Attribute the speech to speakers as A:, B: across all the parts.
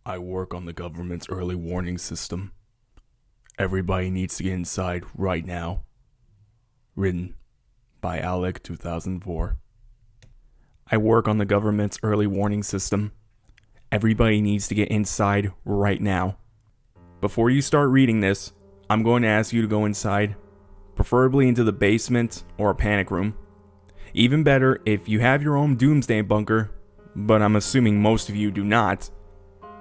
A: I work on the government's early warning system. Everybody needs to get inside right now. Written by Alec 2004. I work on the government's early warning system. Everybody needs to get inside right now. Before you start reading this, I'm going to ask you to go inside, preferably into the basement or a panic room. Even better if you have your own doomsday bunker, but I'm assuming most of you do not.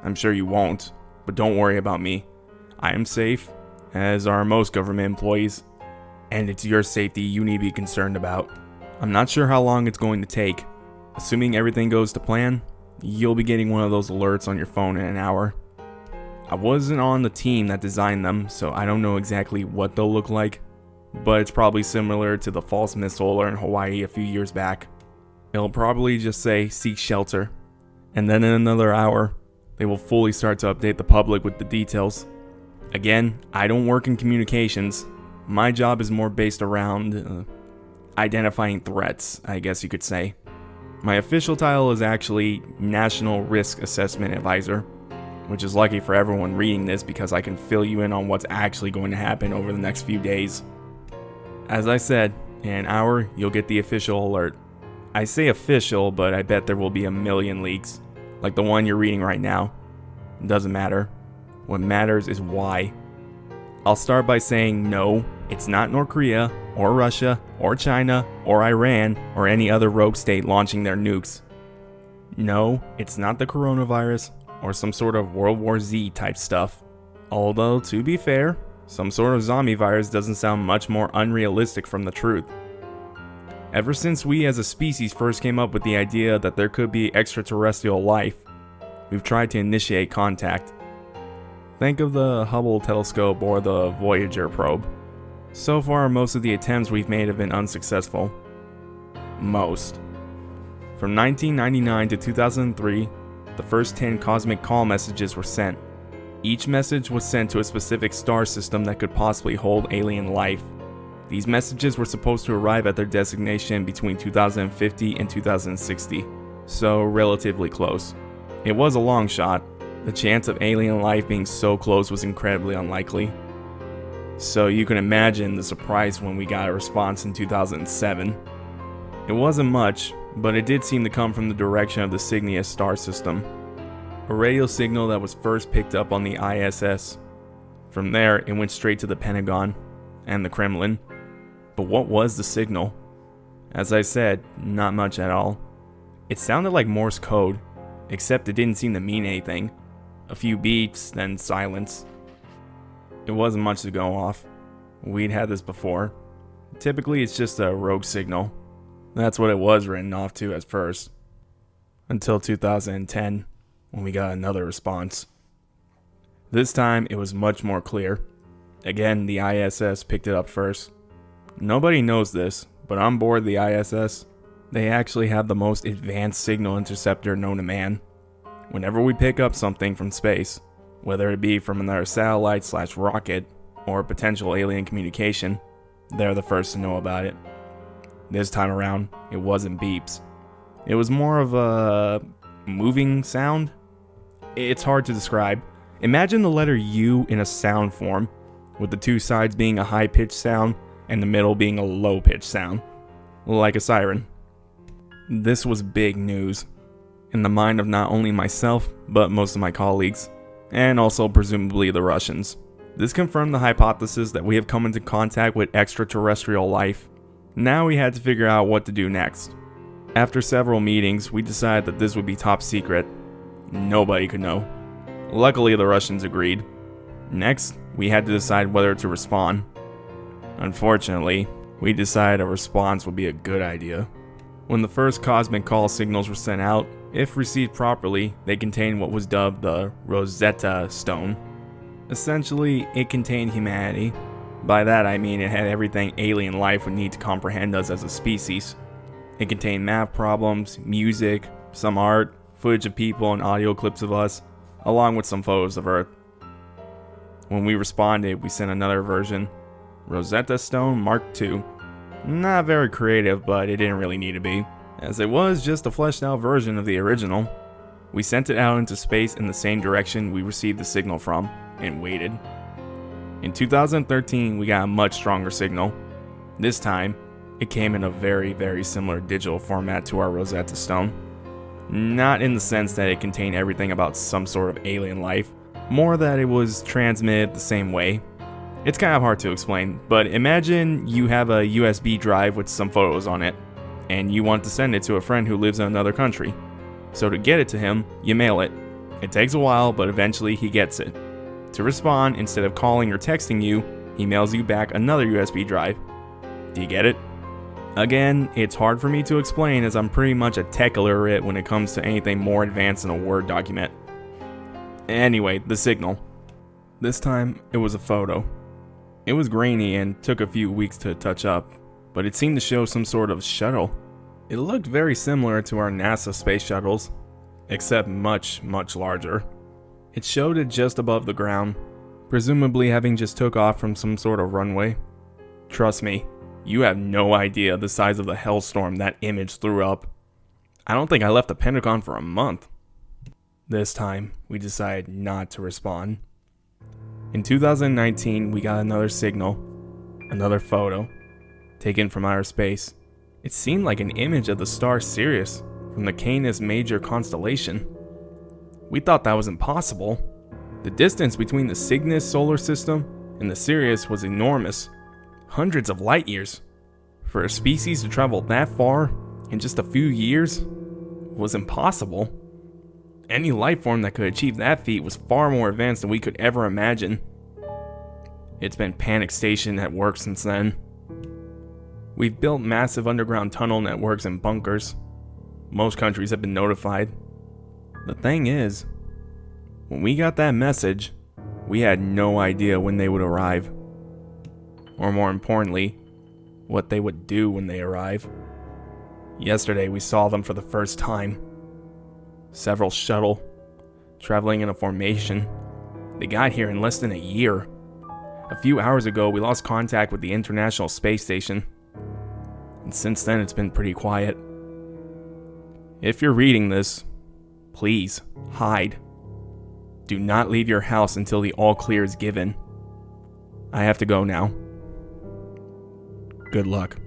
A: I'm sure you won't, but don't worry about me. I am safe, as are most government employees, and it's your safety you need to be concerned about. I'm not sure how long it's going to take. Assuming everything goes to plan, you'll be getting one of those alerts on your phone in an hour. I wasn't on the team that designed them, so I don't know exactly what they'll look like, but it's probably similar to the false missile in Hawaii a few years back. It'll probably just say, seek shelter, and then in another hour, they will fully start to update the public with the details. Again, I don't work in communications. My job is more based around identifying threats, I guess you could say. My official title is actually National Risk Assessment Advisor, which is lucky for everyone reading this because I can fill you in on what's actually going to happen over the next few days. As I said, in an hour, you'll get the official alert. I say official, but I bet there will be a million leaks, like the one you're reading right now. It doesn't matter. What matters is why. I'll start by saying no, it's not North Korea, or Russia, or China, or Iran, or any other rogue state launching their nukes. No, it's not the coronavirus, or some sort of World War Z type stuff. Although, to be fair, some sort of zombie virus doesn't sound much more unrealistic from the truth. Ever since we as a species first came up with the idea that there could be extraterrestrial life, we've tried to initiate contact. Think of the Hubble telescope or the Voyager probe. So far, most of the attempts we've made have been unsuccessful. Most. From 1999 to 2003, the first 10 cosmic call messages were sent. Each message was sent to a specific star system that could possibly hold alien life. These messages were supposed to arrive at their destination between 2050 and 2060, so relatively close. It was a long shot. The chance of alien life being so close was incredibly unlikely. So you can imagine the surprise when we got a response in 2007. It wasn't much, but it did seem to come from the direction of the Cygnus star system, a radio signal that was first picked up on the ISS. From there, it went straight to the Pentagon and the Kremlin. But what was the signal? As I said, not much at all. It sounded like Morse code, except it didn't seem to mean anything. A few beeps, then silence. It wasn't much to go off. We'd had this before. Typically, it's just a rogue signal. That's what it was written off to at first. Until 2010, when we got another response. This time, it was much more clear. Again, the ISS picked it up first. Nobody knows this, but on board the ISS, they actually have the most advanced signal interceptor known to man. Whenever we pick up something from space, whether it be from another satellite/rocket or potential alien communication, they're the first to know about it. This time around, it wasn't beeps. It was more of a moving sound. It's hard to describe. Imagine the letter U in a sound form, with the two sides being a high-pitched sound and the middle being a low-pitched sound, like a siren. This was big news, in the mind of not only myself, but most of my colleagues, and also presumably the Russians. This confirmed the hypothesis that we have come into contact with extraterrestrial life. Now we had to figure out what to do next. After several meetings, we decided that this would be top secret. Nobody could know. Luckily, the Russians agreed. Next, we had to decide whether to respond. Unfortunately, we decided a response would be a good idea. When the first cosmic call signals were sent out, if received properly, they contained what was dubbed the Rosetta Stone. Essentially, it contained humanity. By that I mean it had everything alien life would need to comprehend us as a species. It contained math problems, music, some art, footage of people and audio clips of us, along with some photos of Earth. When we responded, we sent another version, Rosetta Stone Mark II. Not very creative, but it didn't really need to be, as it was just a fleshed out version of the original. We sent it out into space in the same direction we received the signal from, and waited. In 2013, we got a much stronger signal. This time, it came in a very, very similar digital format to our Rosetta Stone. Not in the sense that it contained everything about some sort of alien life, more that it was transmitted the same way. It's kind of hard to explain, but imagine you have a USB drive with some photos on it, and you want to send it to a friend who lives in another country. So to get it to him, you mail it. It takes a while, but eventually he gets it. To respond, instead of calling or texting you, he mails you back another USB drive. Do you get it? Again, it's hard for me to explain as I'm pretty much a tech illiterate when it comes to anything more advanced than a Word document. Anyway, the signal. This time, it was a photo. It was grainy and took a few weeks to touch up, but it seemed to show some sort of shuttle. It looked very similar to our NASA space shuttles, except much, much larger. It showed it just above the ground, presumably having just took off from some sort of runway. Trust me, you have no idea the size of the hellstorm that image threw up. I don't think I left the Pentagon for a month. This time, we decided not to respond. In 2019, we got another signal, another photo, taken from outer space. It seemed like an image of the star Sirius from the Canis Major constellation. We thought that was impossible. The distance between the Cygnus solar system and the Sirius was enormous. Hundreds of light years. For a species to travel that far in just a few years was impossible. Any life form that could achieve that feat was far more advanced than we could ever imagine. It's been panic station at work since then. We've built massive underground tunnel networks and bunkers. Most countries have been notified. The thing is, when we got that message, we had no idea when they would arrive. Or more importantly, what they would do when they arrive. Yesterday we saw them for the first time. Several shuttle, traveling in a formation. They got here in less than a year. A few hours ago we lost contact with the International Space Station. And since then it's been pretty quiet. If you're reading this, please hide. Do not leave your house until the all clear is given. I have to go now. Good luck.